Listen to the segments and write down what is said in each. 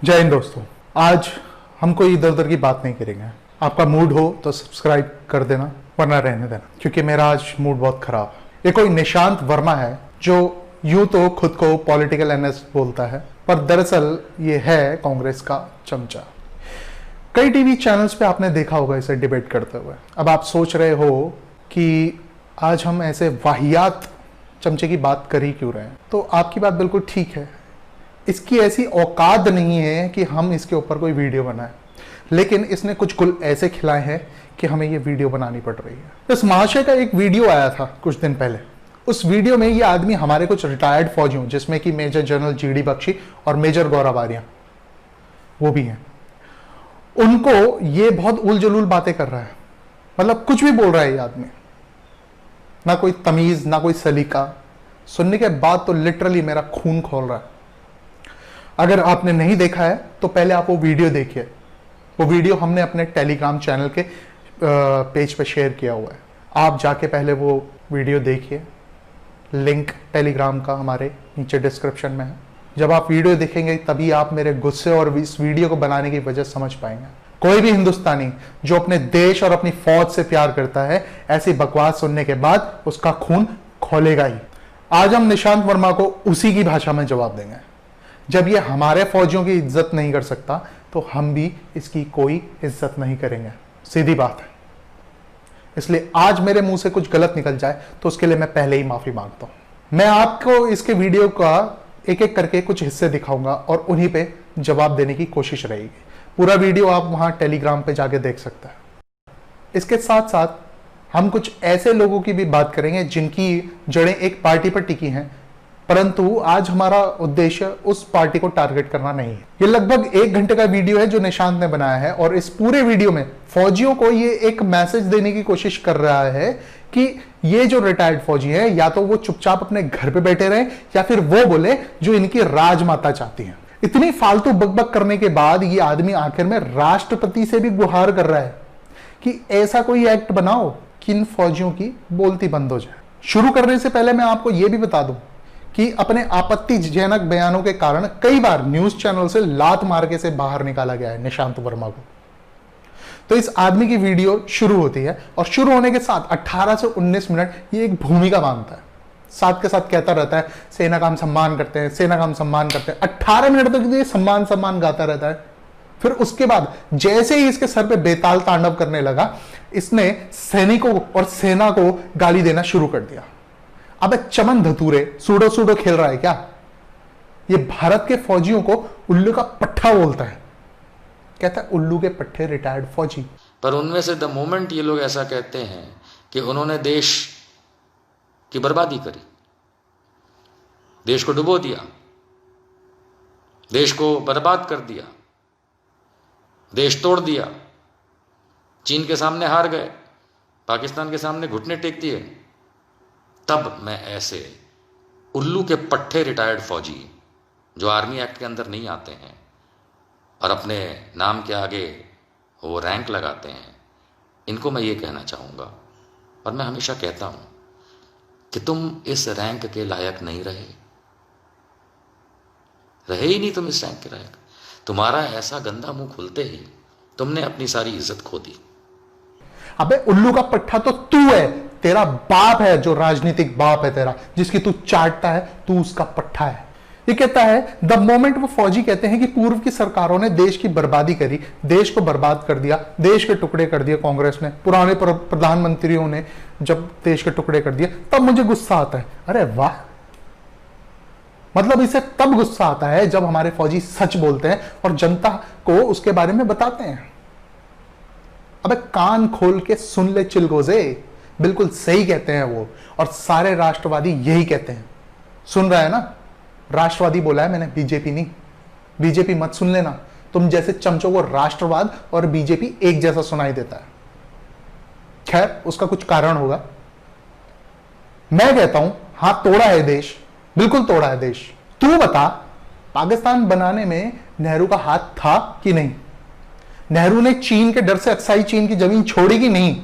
जय हिंद दोस्तों। आज हम कोई इधर उधर की बात नहीं करेंगे। आपका मूड हो तो सब्सक्राइब कर देना, वरना रहने देना, क्योंकि मेरा आज मूड बहुत खराब है। ये कोई निशांत वर्मा है जो यूं तो खुद को पॉलिटिकल एनालिस्ट बोलता है, पर दरअसल ये है कांग्रेस का चमचा। कई टीवी चैनल्स पे आपने देखा होगा इसे डिबेट करते हुए। अब आप सोच रहे हो कि आज हम ऐसे वाहियात चमचे की बात कर ही क्यों रहे हैं, तो आपकी बात बिल्कुल ठीक है। इसकी ऐसी औकात नहीं है कि हम इसके ऊपर कोई वीडियो बनाएं, लेकिन इसने कुछ गुल ऐसे खिलाए हैं कि हमें ये वीडियो बनानी पड़ रही है। इस महाशय का एक वीडियो आया था कुछ दिन पहले। उस वीडियो में ये आदमी हमारे कुछ रिटायर्ड फौजियों, जिसमें कि मेजर जनरल जीडी बख्शी और मेजर गौरव आर्या वो भी हैं, उनको ये बहुत उल जलूल बातें कर रहा है। मतलब कुछ भी बोल रहा है ये आदमी, ना कोई तमीज ना कोई सलीका। सुनने के बाद तो लिटरली मेरा खून खोल रहा है। अगर आपने नहीं देखा है तो पहले आप वो वीडियो देखिए। वो वीडियो हमने अपने टेलीग्राम चैनल के पेज पे शेयर किया हुआ है। आप जाके पहले वो वीडियो देखिए। लिंक टेलीग्राम का हमारे नीचे डिस्क्रिप्शन में है। जब आप वीडियो देखेंगे तभी आप मेरे गुस्से और इस वीडियो को बनाने की वजह समझ पाएंगे। कोई भी हिंदुस्तानी जो अपने देश और अपनी फौज से प्यार करता है, ऐसी बकवास सुनने के बाद उसका खून खोलेगा ही। आज हम निशांत वर्मा को उसी की भाषा में जवाब देंगे। जब ये हमारे फौजियों की इज्जत नहीं कर सकता तो हम भी इसकी कोई इज्जत नहीं करेंगे। सीधी बात है। इसलिए आज मेरे मुंह से कुछ गलत निकल जाए तो उसके लिए मैं पहले ही माफी मांगता हूं। मैं आपको इसके वीडियो का एक एक करके कुछ हिस्से दिखाऊंगा और उन्हीं पे जवाब देने की कोशिश रहेगी। पूरा वीडियो आप वहां टेलीग्राम पे जाके देख सकते हैं। इसके साथ साथ हम कुछ ऐसे लोगों की भी बात करेंगे जिनकी जड़ें एक पार्टी पर टिकी हैं, परंतु आज हमारा उद्देश्य उस पार्टी को टारगेट करना नहीं है। ये लगभग 1 घंटे का वीडियो है जो निशांत ने बनाया है, और इस पूरे वीडियो में फौजियों को ये एक मैसेज देने की कोशिश कर रहा है कि ये जो रिटायर्ड फौजी है, या तो वो चुपचाप अपने घर पे बैठे रहे या फिर वो बोले जो इनकी राजमाता चाहती है। इतनी फालतू बकबक करने के बाद ये आदमी आखिर में राष्ट्रपति से भी गुहार कर रहा है कि ऐसा कोई एक्ट बनाओ कि इन फौजियों की बोलती बंद हो जाए। शुरू करने से पहले मैं आपको यह भी बता दूं कि अपने आपत्तिजनक बयानों के कारण कई बार न्यूज चैनल से लात मार के से बाहर निकाला गया है निशांत वर्मा को। तो इस आदमी की वीडियो शुरू होती है और शुरू होने के साथ 18 से 19 मिनट ये एक भूमिका मांगता है। साथ के साथ कहता रहता है सेना का हम सम्मान करते हैं, सेना का हम सम्मान करते हैं। 18 मिनट तक ये सम्मान सम्मान गाता रहता है। फिर उसके बाद जैसे ही इसके सर पे बेताल तांडव करने लगा, इसने सैनिकों और सेना को गाली देना शुरू कर दिया। अबे चमन धतूरे, सूडो सूडो खेल रहा है क्या? ये भारत के फौजियों को उल्लू का पट्ठा बोलता है। कहता है उल्लू के पट्टे रिटायर्ड फौजी। पर उनमें से द मोमेंट ये लोग ऐसा कहते हैं कि उन्होंने देश की बर्बादी करी, देश को डुबो दिया, देश को बर्बाद कर दिया, देश तोड़ दिया, चीन के सामने हार गए, पाकिस्तान के सामने घुटने टेक दिए, तब मैं ऐसे उल्लू के पट्टे रिटायर्ड फौजी जो आर्मी एक्ट के अंदर नहीं आते हैं और अपने नाम के आगे वो रैंक लगाते हैं, इनको मैं ये कहना चाहूँगा, और मैं हमेशा कहता हूँ कि तुम इस रैंक के लायक नहीं रहे ही नहीं तुम इस रैंक के लायक। तुम्हारा ऐसा गंदा मुंह खुलते ही तुमने अपनी सारी इज्जत खो दी। अबे उल्लू का पट्टा तो तू है, तेरा बाप है जो राजनीतिक बाप है तेरा, जिसकी तू चाटता है, तू उसका पट्टा है। ये कहता है द मोमेंट वो फौजी कहते हैं कि पूर्व की सरकारों ने देश की बर्बादी करी, देश को बर्बाद कर दिया, देश के टुकड़े कर दिए कांग्रेस ने, पुराने प्रधानमंत्रियों ने जब देश के टुकड़े कर दिए, तब मुझे गुस्सा आता है। अरे वाह, मतलब इसे तब गुस्सा आता है जब हमारे फौजी सच बोलते हैं और जनता को उसके बारे में बताते हैं। अबे कान खोल के सुन ले चिलगोजे, बिल्कुल सही कहते हैं वो, और सारे राष्ट्रवादी यही कहते हैं। सुन रहा है ना? राष्ट्रवादी बोला है मैंने, बीजेपी नहीं। बीजेपी मत सुन लेना, तुम जैसे चमचों को राष्ट्रवाद और बीजेपी एक जैसा सुनाई देता है। खैर, उसका कुछ कारण होगा। मैं कहता हूं हां, तोड़ा है देश, बिल्कुल तोड़ा है देश। तू बता, पाकिस्तान बनाने में नेहरू का हाथ था कि नहीं? नेहरू ने चीन के डर से अक्साई चीन की जमीन छोड़ी कि नहीं?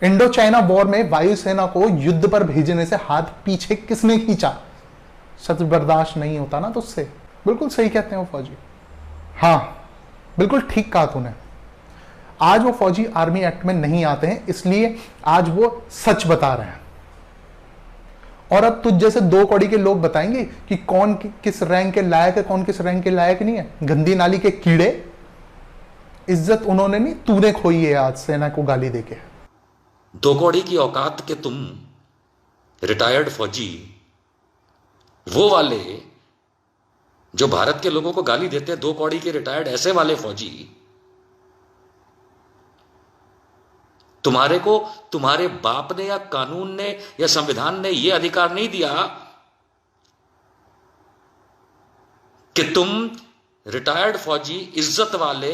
इंडो चाइना वॉर में वायुसेना को युद्ध पर भेजने से हाथ पीछे किसने खींचा? सच बर्दाश्त नहीं होता ना तुझसे। बिल्कुल सही कहते हैं वो फौजी। हाँ, बिल्कुल ठीक कहा तूने। आज वो फौजी आर्मी एक्ट में नहीं आते हैं, इसलिए आज वो सच बता रहे हैं। और अब तुझ जैसे दो कौड़ी के लोग बताएंगे कि कौन किस रैंक के लायक है, कौन किस रैंक के लायक नहीं है। गंदी नाली के कीड़े, इज्जत उन्होंने नहीं, तूने खोई है आज सेना को गाली देके। दो कौड़ी की औकात के तुम रिटायर्ड फौजी, वो वाले जो भारत के लोगों को गाली देते हैं, दो कौड़ी के रिटायर्ड ऐसे वाले फौजी, तुम्हारे को तुम्हारे बाप ने या कानून ने या संविधान ने यह अधिकार नहीं दिया कि तुम रिटायर्ड फौजी इज्जत वाले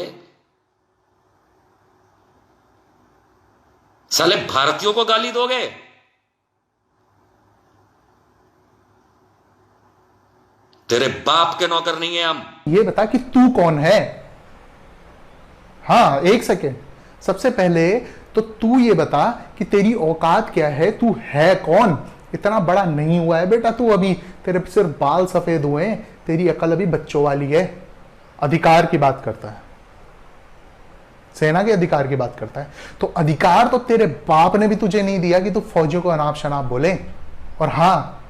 साले भारतीयों को गाली दोगे। तेरे बाप के नौकर नहीं है हम। ये बता कि तू कौन है। हाँ, एक सेकेंड, सबसे पहले तो तू ये बता कि तेरी औकात क्या है, तू है कौन। इतना बड़ा नहीं हुआ है बेटा तू अभी, तेरे सिर्फ बाल सफेद हुए हैं, तेरी अकल अभी बच्चों वाली है। अधिकार की बात करता है, सेना के अधिकार की बात करता है, तो अधिकार तो तेरे बाप ने भी तुझे नहीं दिया कि तू फौजियों को अनाप शनाप बोले। और हाँ,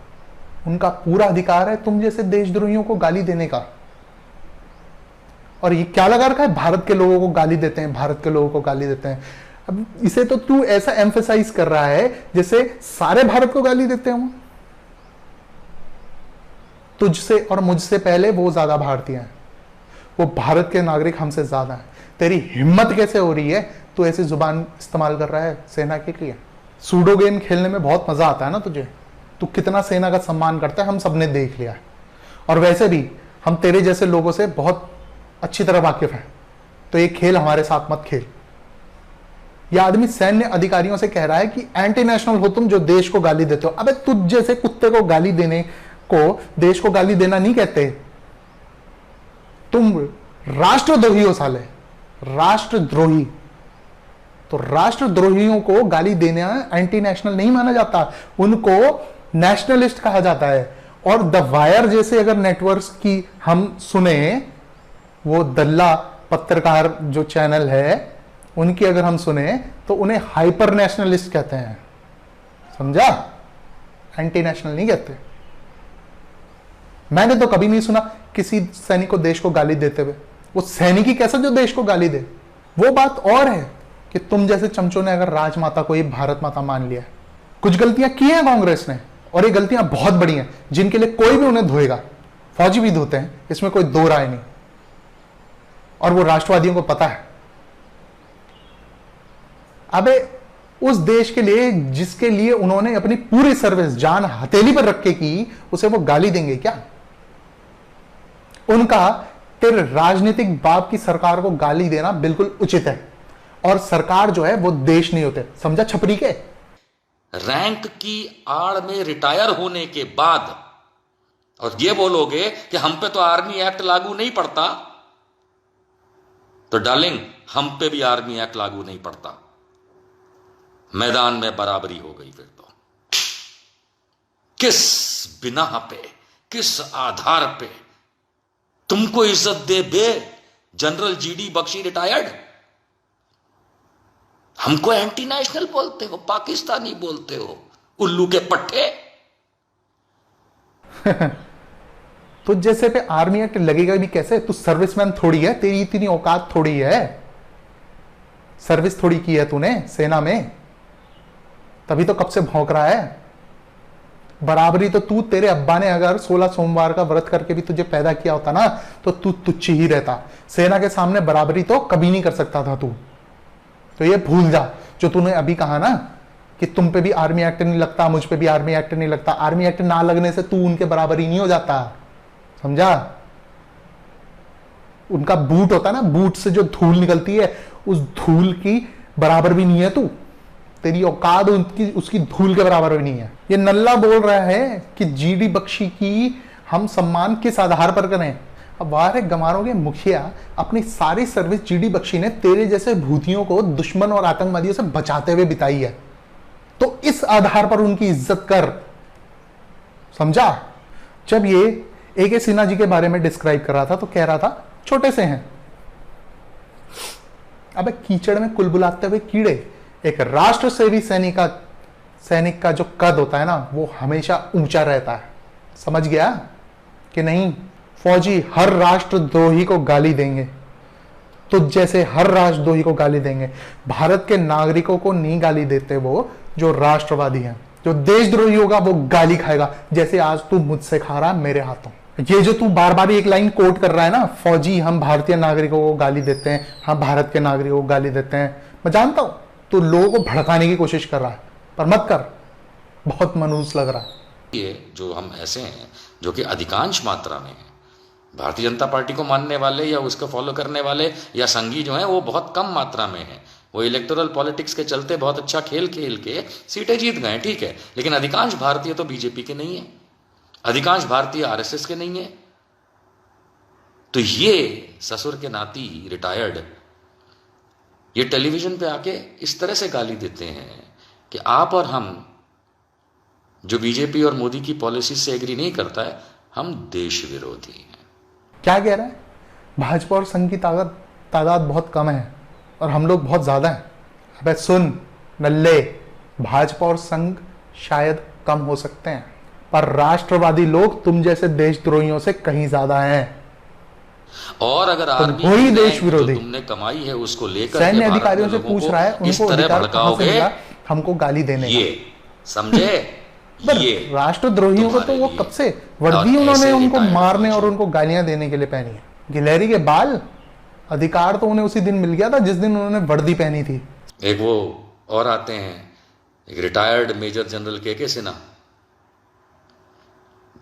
उनका पूरा अधिकार है तुम जैसे देशद्रोहियों को गाली देने का। और ये क्या लगा रखा है, भारत के लोगों को गाली देते हैं, भारत के लोगों को गाली देते हैं। अब इसे तो तू ऐसा एम्फेसाइज कर रहा है जैसे सारे भारत को गाली देते हों। तुझसे और मुझसे पहले वो ज्यादा भारतीय हैं, वो भारत के नागरिक हमसे ज्यादा हैं। तेरी हिम्मत कैसे हो रही है, तू ऐसी जुबान इस्तेमाल कर रहा है सेना के लिए। सूडो गेम खेलने में बहुत मजा आता है ना तुझे, तू कितना सेना का सम्मान करता है हम सबने देख लिया है। और वैसे भी हम तेरे जैसे लोगों से बहुत अच्छी तरह वाकिफ हैं, तो ये खेल हमारे साथ मत खेल। यह आदमी सैन्य अधिकारियों से कह रहा है कि एंटी नेशनल हो तुम जो देश को गाली देते हो। अबे तुझ जैसे कुत्ते को गाली देने को देश को गाली देना नहीं कहते, तुम राष्ट्रद्रोही हो साले, राष्ट्रद्रोही। तो राष्ट्रद्रोहियों को गाली देना एंटी नेशनल नहीं माना जाता, उनको नेशनलिस्ट कहा जाता है। और द वायर जैसे अगर नेटवर्क्स की हम सुने, वो दल्ला पत्रकार जो चैनल है उनकी अगर हम सुने, तो उन्हें हाइपर नेशनलिस्ट कहते हैं, समझा, एंटी नेशनल नहीं कहते। मैंने तो कभी नहीं सुना किसी सैनिक को देश को गाली देते हुए। वो सैनिक ही कैसा जो देश को गाली दे। वो बात और है कि तुम जैसे चमचों ने अगर राजमाता को ही भारत माता मान लिया। कुछ गलतियां की हैं कांग्रेस ने, और ये गलतियां बहुत बड़ी हैं जिनके लिए कोई भी उन्हें धोएगा। फौजी भी धोते हैं, इसमें कोई दो राय नहीं, और वो राष्ट्रवादियों को पता है। अबे उस देश के लिए जिसके लिए उन्होंने अपनी पूरी सर्विस जान हथेली पर रख के की, उसे वो गाली देंगे क्या? उनका तेरे राजनीतिक बाप की सरकार को गाली देना बिल्कुल उचित है। और सरकार जो है वो देश नहीं होते, समझा छपरी के। रैंक की आड़ में रिटायर होने के बाद और ये बोलोगे कि हम पे तो आर्मी एक्ट लागू नहीं पड़ता, तो डार्लिंग हम पे भी आर्मी एक्ट लागू नहीं पड़ता। मैदान में बराबरी हो गई फिर तो। किस बिना पे, किस आधार पे तुमको इज्जत दे बे जनरल जीडी बख्शी रिटायर्ड? हमको एंटी नेशनल बोलते हो, पाकिस्तानी बोलते हो, उल्लू के पट्टे। तो जैसे पे आर्मी एक्ट लगेगा भी कैसे? तू सर्विसमैन थोड़ी है, तेरी इतनी औकात थोड़ी है, सर्विस थोड़ी की है तूने सेना में, तभी तो कब से भौंक रहा है। बराबरी तो तू, तेरे अब्बा ने अगर 16 सोमवार का व्रत करके भी तुझे पैदा किया होता ना, तो तू तुच्छ ही रहता। सेना के सामने बराबरी तो कभी नहीं कर सकता था तू। तो ये भूल जा जो तूने अभी कहा ना कि तुम पे भी आर्मी एक्ट नहीं लगता, मुझ पे भी आर्मी एक्ट नहीं लगता। आर्मी एक्ट ना लगने से तू उनके बराबरी नहीं हो जाता, समझा? उनका बूट होता है ना, बूट से जो धूल निकलती है, उस धूल की बराबर भी नहीं है तू। तेरी औकात उनकी उसकी धूल के बराबर भी नहीं है। ये नल्ला बोल रहा है कि जीडी बख्शी की हम सम्मान किस आधार पर करें। अब बाहर गमारों के मुखिया, अपनी सारी सर्विस जीडी बख्शी ने तेरे जैसे भूतियों को दुश्मन और आतंकवादियों से बचाते हुए बिताई है, तो इस आधार पर उनकी इज्जत कर, समझा? जब ये AK सिन्हा जी के बारे में डिस्क्राइब कर रहा था तो कह रहा था छोटे से हैं। अबे कीचड़ में कुलबुलाते हुए कीड़े। एक राष्ट्र सेवी सैनिक का जो कद होता है ना, वो हमेशा ऊंचा रहता है। समझ गया कि नहीं? फौजी हर राष्ट्रद्रोही को गाली देंगे, तो जैसे हर राष्ट्रद्रोही को गाली देंगे। भारत के नागरिकों को नहीं गाली देते वो जो राष्ट्रवादी हैं। जो देशद्रोही होगा वो गाली खाएगा, जैसे आज तू मुझसे खा रहा है मेरे हाथों। ये जो तू बार बार एक लाइन कोट कर रहा है ना, फौजी हम भारतीय नागरिकों को गाली देते हैं, हम भारत के नागरिकों को गाली देते हैं, मैं जानता हूं तू लोगों को भड़काने की कोशिश कर रहा है, पर मत कर, बहुत मनहूस लग रहा है। ये जो हम ऐसे हैं जो कि अधिकांश मात्रा में भारतीय जनता पार्टी को मानने वाले या उसको फॉलो करने वाले या संघी जो हैं वो बहुत कम मात्रा में हैं। वो इलेक्टोरल पॉलिटिक्स के चलते बहुत अच्छा खेल खेल के सीटें जीत गए, ठीक है, लेकिन अधिकांश भारतीय तो बीजेपी के नहीं है, अधिकांश भारतीय आरएसएस के नहीं है। तो ये ससुर के नाती रिटायर्ड ये टेलीविजन पे आके इस तरह से गाली देते हैं कि आप और हम जो बीजेपी और मोदी की पॉलिसी से एग्री नहीं करता है, हम देश विरोधी हैं। क्या कह रहा है? भाजपा और संघ की तादाद बहुत कम है और हम लोग बहुत ज्यादा हैं। अबे सुन नल्ले, भाजपा और संघ शायद कम हो सकते हैं, पर राष्ट्रवादी लोग तुम जैसे देशद्रोहियों से कहीं ज्यादा हैं। और अगर आर्मी वही देश विरोधी तुमने कमाई है उसको लेकर सैन्य अधिकारियों से पूछ रहा है, उनको अधिकार कहां से मिला हमको गाली देने का? ये समझे? ये राष्ट्रद्रोहियों को तो वो कब से वर्दी उन्होंने उनको मारने और उनको गालियां देने के लिए पहनी है। गिलहरी के बाल, अधिकार तो उन्हें उसी दिन मिल गया था जिस दिन उन्होंने वर्दी पहनी थी। एक वो और आते हैं, एक रिटायर्ड मेजर जनरल के सिन्हा,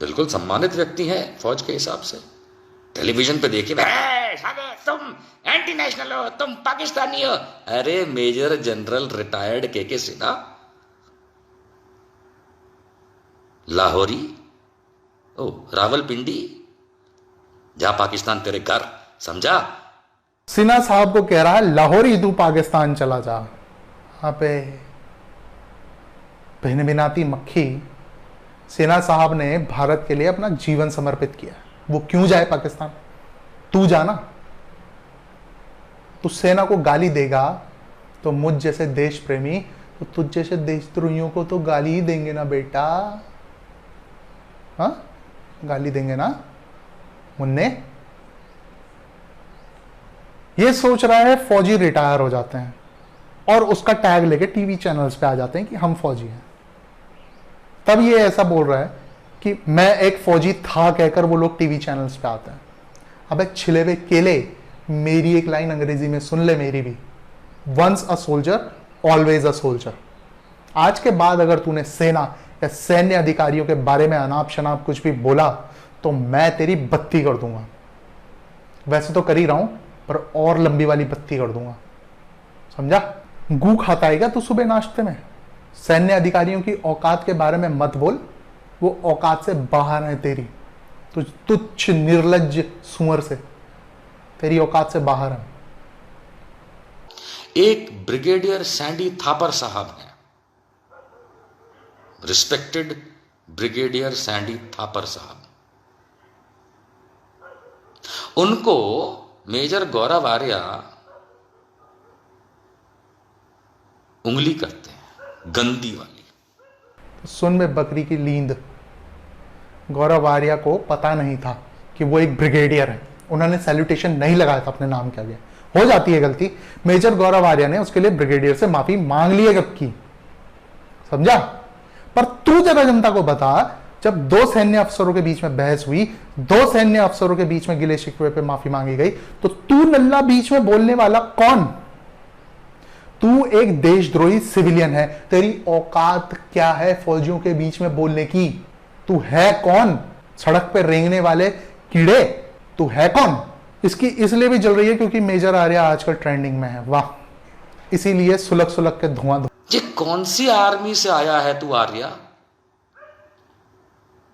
बिल्कुल सम्मानित व्यक्ति हैं फौज के हिसाब से। टेलीविजन पे देखिए, तुम एंटी नेशनल हो, तुम पाकिस्तानी हो। अरे मेजर जनरल रिटायर्ड के सिन्हा लाहौरी, ओ रावलपिंडी, जा पाकिस्तान तेरे घर, समझा? सिन्हा साहब को कह रहा है लाहौरी तू पाकिस्तान चला जा। यहाँ पे बहन बिनाती मक्खी, सिन्हा साहब ने भारत के लिए अपना जीवन समर्पित किया, वो क्यों जाए पाकिस्तान? तू जाना। तू सेना को गाली देगा तो मुझ जैसे देश प्रेमी तो तुझ जैसे देशद्रोहियों को तो गाली ही देंगे ना बेटा। हाँ, गाली देंगे ना मुन्ने। ये सोच रहा है फौजी रिटायर हो जाते हैं और उसका टैग लेके टीवी चैनल्स पे आ जाते हैं कि हम फौजी हैं। तब ये ऐसा बोल रहा है कि मैं एक फौजी था कहकर वो लोग टीवी चैनल्स पे आते हैं। अब एक छिले हुए केले, मेरी एक लाइन अंग्रेजी में सुन ले, मेरी भी, once a soldier always a soldier. आज के बाद अगर तूने सेना या सैन्य अधिकारियों के बारे में अनाप शनाप कुछ भी बोला तो मैं तेरी बत्ती कर दूंगा। वैसे तो कर ही रहा हूं, पर और लंबी वाली बत्ती कर दूंगा, समझा? गू खाता है क्या तू सुबह नाश्ते में? सैन्य अधिकारियों की औकात के बारे में मत बोल, वो औकात से बाहर है तेरी। तुझ तुच्छ निर्लज्ज सुअर से, तेरी औकात से बाहर है। एक ब्रिगेडियर सैंडी थापर साहब हैं, रिस्पेक्टेड ब्रिगेडियर सैंडी थापर साहब, उनको मेजर गौरव आर्या उंगली करते हैं, गंदी वाली। सुन में बकरी की लींद, गौरव आर्या को पता नहीं था कि वो एक ब्रिगेडियर है, उन्होंने सैल्यूटेशन नहीं लगाया था अपने नाम के आगे। हो जाती है गलती। मेजर गौरव आर्या ने उसके लिए ब्रिगेडियर से माफी मांग ली है कब की, समझा? पर तू जरा जनता को बता, जब दो सैन्य अफसरों के बीच में बहस हुई, दो सैन्य अफसरों के बीच में गिले शिकवे पे माफी मांगी गई, तो तू नल्ला बीच में बोलने वाला कौन? तू एक देशद्रोही सिविलियन है, तेरी औकात क्या है फौजियों के बीच में बोलने की? तू है कौन? सड़क पे रेंगने वाले कीड़े, तू है कौन? इसकी इसलिए भी जल रही है क्योंकि मेजर आर्या आजकल ट्रेंडिंग में है, वाह, इसीलिए सुलग सुलग के धुआं। ये कौन सी आर्मी से आया है तू आर्या?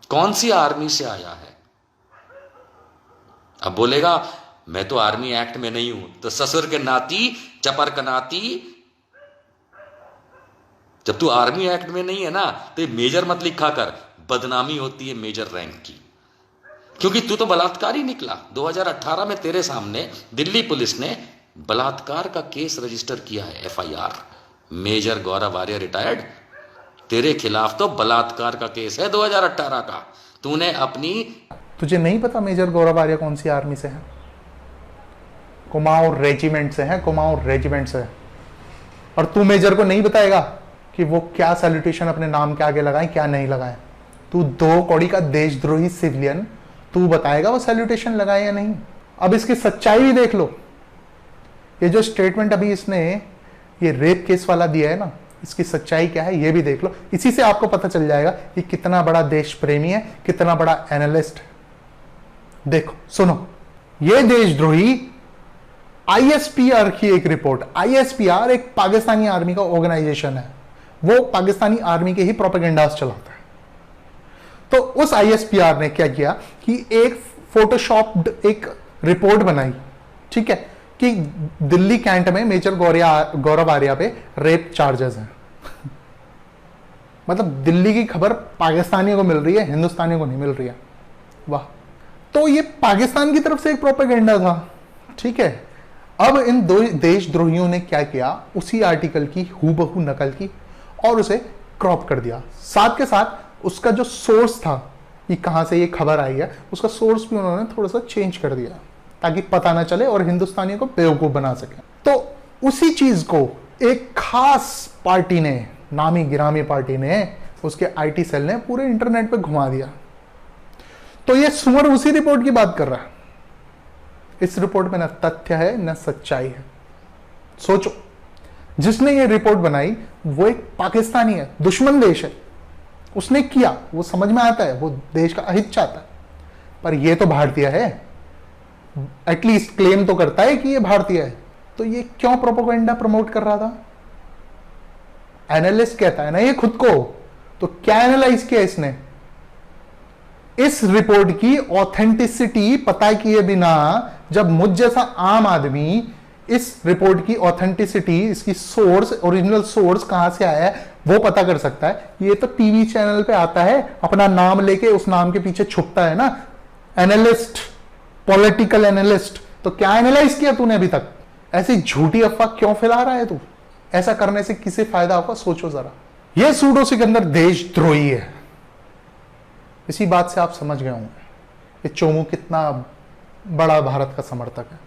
कौन सी आर्मी से आया है? अब बोलेगा मैं तो आर्मी एक्ट में नहीं हूं, तो ससुर के नाती, चपर का नाती, जब तू आर्मी एक्ट में नहीं है ना तो मेजर मत लिखा कर, बदनामी होती है मेजर रैंक की। क्योंकि तू तो बलात्कार ही निकला। 2018 में तेरे सामने दिल्ली पुलिस ने बलात्कार का केस रजिस्टर किया है, एफआईआर। मेजर गौरव आर्य रिटायर्ड, तेरे खिलाफ तो बलात्कार का केस है 2018 का। तूने अपनी, तुझे नहीं पता मेजर गौरव आर्य कौन सी आर्मी से है? कुमाऊं रेजिमेंट से है, कुमाऊं रेजिमेंट से। और तू मेजर को नहीं बताएगा कि वो क्या सैल्यूटेशन अपने नाम के आगे लगाए, क्या नहीं लगाए? तू 2 कौड़ी का देशद्रोही सिविलियन, तू बताएगा वो सैल्यूटेशन लगाए या नहीं? अब इसकी सच्चाई भी देख लो। ये जो स्टेटमेंट अभी इसने ये रेप केस वाला दिया है ना, इसकी सच्चाई क्या है ये भी देख लो। इसी से आपको पता चल जाएगा कि कितना बड़ा देश प्रेमी है, कितना बड़ा एनालिस्ट है। देखो सुनो, ये देशद्रोही आईएसपीआर की एक रिपोर्ट। आईएसपीआर एक पाकिस्तानी आर्मी का ऑर्गेनाइजेशन है, वो पाकिस्तानी आर्मी के ही प्रोपेगेंडास चलाता है। तो उस आईएसपीआर ने क्या किया कि एक फोटोशॉप्ड एक रिपोर्ट बनाई, ठीक है, कि दिल्ली कैंट में मेजर गौरव आर्या पे रेप चार्जेस हैं। मतलब दिल्ली की खबर पाकिस्तानियों को मिल रही है, हिंदुस्तानियों को नहीं मिल रही है। वाह। तो ये पाकिस्तान की तरफ से एक प्रोपेगेंडा था, ठीक है। अब इन 2 देशद्रोहियों ने क्या किया, उसी आर्टिकल की हूबहू नकल की और उसे क्रॉप कर दिया। साथ के साथ उसका जो सोर्स था कि कहां से ये खबर आई है, उसका सोर्स भी उन्होंने थोड़ा सा चेंज कर दिया ताकि पता ना चले और हिंदुस्तानियों को बेवकूफ बना सके। तो उसी चीज को एक खास पार्टी ने, नामी गिरामी पार्टी ने, उसके आईटी सेल ने पूरे इंटरनेट पे घुमा दिया। तो ये सुमर उसी रिपोर्ट की बात कर रहा है। इस रिपोर्ट में न तथ्य है न सच्चाई है। सोचो, जिसने ये रिपोर्ट बनाई वो एक पाकिस्तानी है, दुश्मन देश है, उसने किया, वो समझ में आता है, वो देश का अहित चाहता है। पर ये तो भारतीय है, एटलीस्ट क्लेम तो करता है कि ये भारतीय है। तो ये क्यों प्रोपेगेंडा प्रमोट कर रहा था? एनालिस्ट कहता है ना ये खुद को, तो क्या एनालाइज किया इसने? इस रिपोर्ट की ऑथेंटिसिटी पता किए बिना जब मुझ जैसा आम आदमी इस रिपोर्ट की ऑथेंटिसिटी, इसकी सोर्स, ओरिजिनल सोर्स कहां से आया है वो पता कर सकता है। ये तो टीवी चैनल पे आता है, अपना नाम लेके उस नाम के पीछे छुपता है ना, एनालिस्ट, पॉलिटिकल एनालिस्ट। तो क्या एनालाइज किया तूने अभी तक? ऐसी झूठी अफवाह क्यों फैला रहा है तू? ऐसा करने से किसे फायदा होगा, सोचो जरा। यह सूडो सिकंदर देशद्रोही है। इसी बात से आप समझ गए होंगे कि चोमू कितना बड़ा भारत का समर्थक है,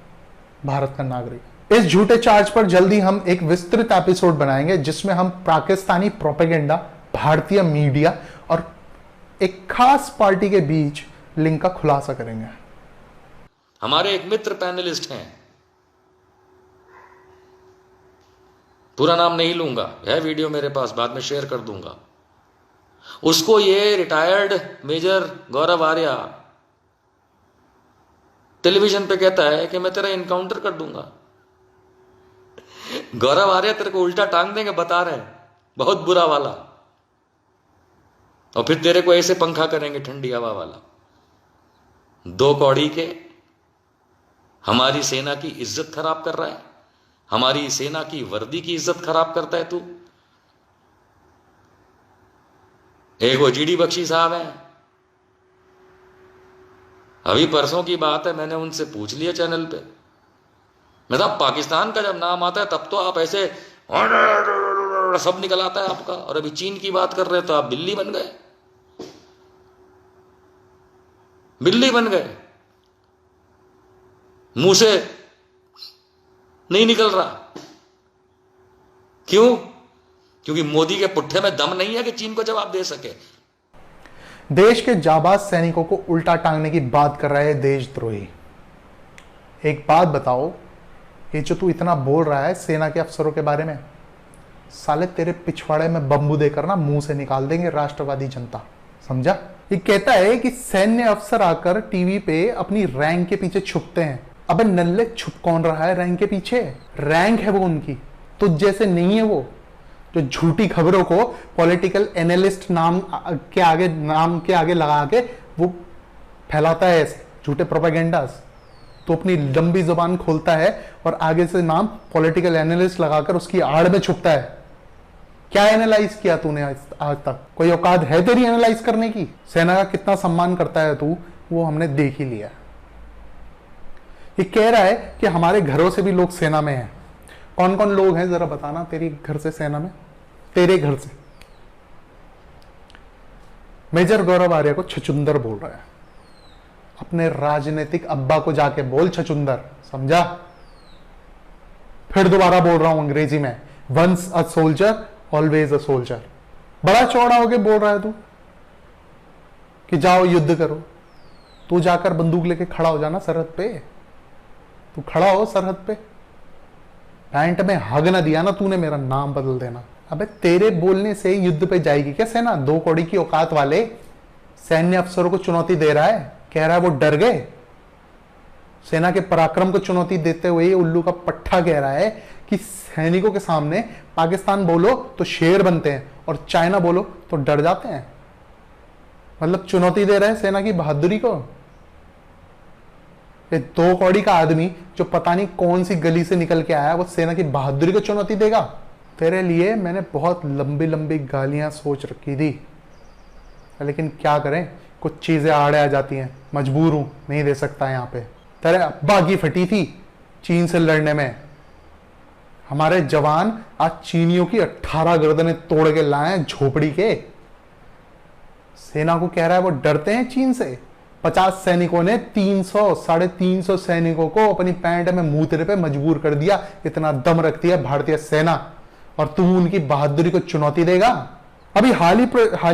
भारत का नागरिक। इस झूठे चार्ज पर जल्दी हम एक विस्तृत एपिसोड बनाएंगे जिसमें हम पाकिस्तानी प्रोपेगेंडा, भारतीय मीडिया और एक खास पार्टी के बीच लिंक का खुलासा करेंगे। हमारे एक मित्र पैनलिस्ट हैं, पूरा नाम नहीं लूंगा, है वीडियो मेरे पास, बाद में शेयर कर दूंगा। उसको ये रिटायर्ड मेजर गौरव आर्या टेलीविजन पे कहता है कि मैं तेरा इनकाउंटर कर दूंगा। गौरव आर्या तेरे को उल्टा टांग देंगे, बता रहे हैं, बहुत बुरा वाला। और फिर तेरे को ऐसे पंखा करेंगे ठंडी हवा वाला। 2 कौड़ी के हमारी सेना की इज्जत खराब कर रहा है, हमारी सेना की वर्दी की इज्जत खराब करता है तू। एक वो जीडी बख्शी साहब हैं, अभी परसों की बात है, मैंने उनसे पूछ लिया चैनल पे, मैं साहब पाकिस्तान का जब नाम आता है तब तो आप ऐसे सब निकल आता है आपका, और अभी चीन की बात कर रहे तो आप बिल्ली बन गए, बिल्ली बन गए, मुंह से नहीं निकल रहा। क्यों? क्योंकि मोदी के पुट्ठे में दम नहीं है कि चीन को जवाब दे सके। देश के जाबाज सैनिकों को उल्टा टांगने की बात कर रहा है देशद्रोही। एक बात बताओ, ये जो तू इतना बोल रहा है सेना के अफसरों के बारे में, साले तेरे पिछवाड़े में बंबू देकर ना मुंह से निकाल देंगे राष्ट्रवादी जनता, समझा? ये कहता है कि सैन्य अफसर आकर टीवी पे अपनी रैंक के पीछे छुपते हैं। अबे नल्ले, छुप कौन रहा है रैंक के पीछे? रैंक है वो उनकी, तुझ जैसे नहीं है वो जो झूठी खबरों को पॉलिटिकल एनालिस्ट नाम के आगे लगा के वो फैलाता है, ऐसे झूठे प्रोपेगेंडास। तो अपनी लंबी जुबान खोलता है और आगे से नाम पॉलिटिकल एनालिस्ट लगाकर उसकी आड़ में छुपता है। क्या एनालाइज किया तूने आज तक? कोई औकात है तेरी एनालाइज करने की? सेना का कितना सम्मान करता है तू, वो हमने देख ही लिया। ये कह रहा है कि हमारे घरों से भी लोग सेना में हैं। कौन कौन लोग हैं जरा बताना तेरी घर से सेना में, तेरे घर से। मेजर गौरव आर्य को छचुंदर बोल रहा है। अपने राजनीतिक अब्बा को जाके बोल छचुंदर, समझा? फिर दोबारा बोल रहा हूं अंग्रेजी में, once a soldier always a soldier. बड़ा चौड़ा होके बोल रहा है तू कि जाओ युद्ध करो। तू जाकर बंदूक लेके खड़ा हो जाना सरहद पे। तू खड़ा हो सरहद पे। पैंट में हग ना दिया ना तूने, मेरा नाम बदल देना। अबे तेरे बोलने से युद्ध पे जाएगी क्या सेना? 2 कौड़ी की औकात वाले सैन्य अफसरों को चुनौती दे रहा है, कह रहा है वो डर गए। सेना के पराक्रम को चुनौती देते हुए उल्लू का पट्टा कह रहा है कि सैनिकों के सामने पाकिस्तान बोलो तो शेर बनते हैं और चाइना बोलो तो डर जाते हैं। मतलब चुनौती दे रहा है सेना की बहादुरी को। ये 2 कौड़ी का आदमी जो पता नहीं कौन सी गली से निकल के आया, वो सेना की बहादुरी को चुनौती देगा? तेरे लिए मैंने बहुत लंबी लंबी गालियां सोच रखी थी, लेकिन क्या करें, कुछ चीजें आड़े आ जाती हैं। मजबूर हूं, नहीं दे सकता यहां पे। तेरे अब्बा की फटी थी चीन से लड़ने में। हमारे जवान आज चीनियों की 18 गर्दनें तोड़ के लाए हैं झोपड़ी के। सेना को कह रहा है वो डरते हैं चीन से। 50 सैनिकों ने 300 350 सैनिकों को अपनी पैंट में मूतरे पे मजबूर कर दिया। इतना दम रखती है भारतीय सेना, और तू उनकी बहादुरी को चुनौती देगा? अभी हाल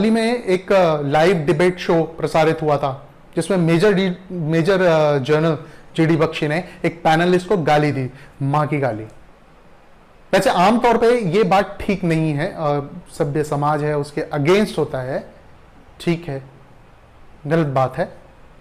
ही में एक लाइव डिबेट शो प्रसारित हुआ था जिसमें मेजर जनरल जीडी बख्शी ने एक पैनलिस्ट को गाली दी, मां की गाली। वैसे आमतौर पे ये बात ठीक नहीं है, सभ्य समाज है उसके अगेंस्ट होता है, ठीक है, गलत बात है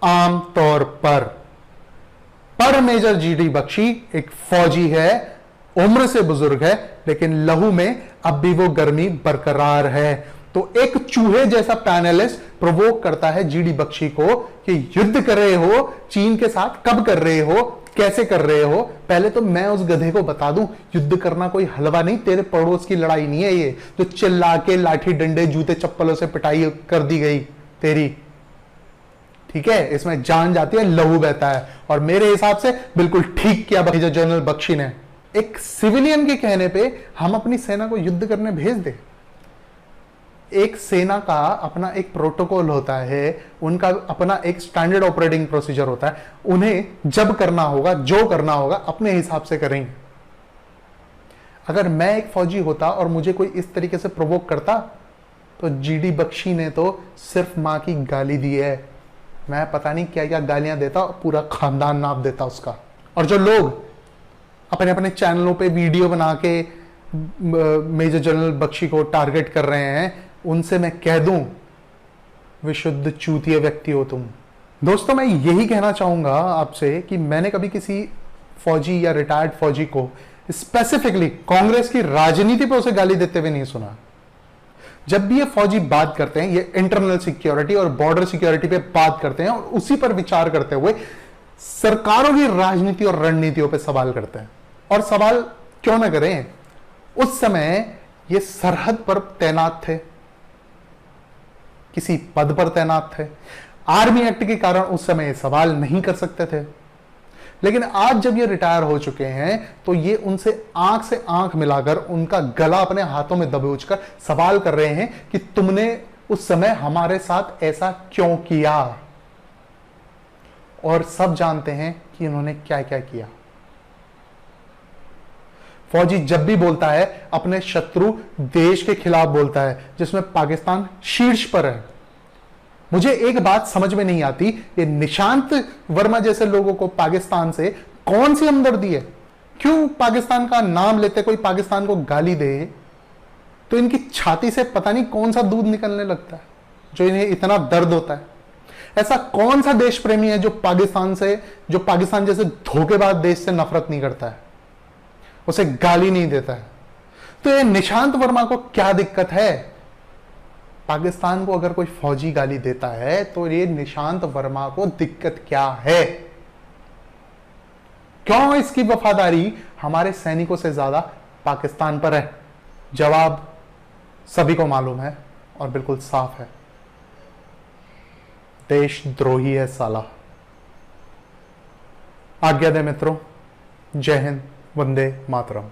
आमतौर पर मेजर जीडी बख्शी एक फौजी है, उम्र से बुजुर्ग है, लेकिन लहू में अब भी वो गर्मी बरकरार है। तो एक चूहे जैसा पैनलिस्ट प्रोवोक करता है जीडी बख्शी को कि युद्ध कर रहे हो चीन के साथ, कब कर रहे हो, कैसे कर रहे हो? पहले तो मैं उस गधे को बता दूं, युद्ध करना कोई हलवा नहीं, तेरे पड़ोस की लड़ाई नहीं है ये जो चिल्ला के लाठी डंडे जूते चप्पलों से पिटाई कर दी गई तेरी, ठीक है? इसमें जान जाती है, लहू बहता है। और मेरे हिसाब से बिल्कुल ठीक किया मेजर जनरल बख्शी ने। एक सिविलियन के कहने पे हम अपनी सेना को युद्ध करने भेज दे। एक सेना का अपना एक प्रोटोकॉल होता है, उनका अपना एक स्टैंडर्ड ऑपरेटिंग प्रोसीजर होता है। उन्हें जब करना होगा, जो करना होगा, अपने हिसाब से करेंगे। अगर मैं एक फौजी होता और मुझे कोई इस तरीके से प्रोवोक करता, तो जीडी बख्शी ने तो सिर्फ मां की गाली दी है, मैं पता नहीं क्या क्या गालियां देता और पूरा खानदान नाप देता उसका। और जो लोग अपने अपने चैनलों पे वीडियो बना के मेजर जनरल बख्शी को टारगेट कर रहे हैं, उनसे मैं कह दूं, विशुद्ध चूतिया व्यक्ति हो तुम। दोस्तों, मैं यही कहना चाहूंगा आपसे कि मैंने कभी किसी फौजी या रिटायर्ड फौजी को स्पेसिफिकली कांग्रेस की राजनीति पे उसे गाली देते हुए नहीं सुना। जब भी ये फौजी बात करते हैं, ये इंटरनल सिक्योरिटी और बॉर्डर सिक्योरिटी पे बात करते हैं और उसी पर विचार करते हुए सरकारों की राजनीति और रणनीतियों पे सवाल करते हैं। और सवाल क्यों ना करें, उस समय ये सरहद पर तैनात थे, किसी पद पर तैनात थे। आर्मी एक्ट के कारण उस समय ये सवाल नहीं कर सकते थे, लेकिन आज जब ये रिटायर हो चुके हैं तो ये उनसे आंख मिलाकर उनका गला अपने हाथों में दबोचकर सवाल कर रहे हैं कि तुमने उस समय हमारे साथ ऐसा क्यों किया। और सब जानते हैं कि इन्होंने क्या क्या किया। फौजी जब भी बोलता है अपने शत्रु देश के खिलाफ बोलता है, जिसमें पाकिस्तान शीर्ष पर है। मुझे एक बात समझ में नहीं आती, ये निशांत वर्मा जैसे लोगों को पाकिस्तान से कौन सी हमदर्दी है? क्यों पाकिस्तान का नाम लेते कोई पाकिस्तान को गाली दे तो इनकी छाती से पता नहीं कौन सा दूध निकलने लगता है, जो इन्हें इतना दर्द होता है। ऐसा कौन सा देश प्रेमी है जो पाकिस्तान जैसे धोखेबाज देश से नफरत नहीं करता है, उसे गाली नहीं देता है? तो ये निशांत वर्मा को क्या दिक्कत है? पाकिस्तान को अगर कोई फौजी गाली देता है तो ये निशांत वर्मा को दिक्कत क्या है? क्यों इसकी वफादारी हमारे सैनिकों से ज्यादा पाकिस्तान पर है? जवाब सभी को मालूम है और बिल्कुल साफ है। देशद्रोही है साला। आज्ञा दे मित्रों, जय हिंद, वंदे मातरम।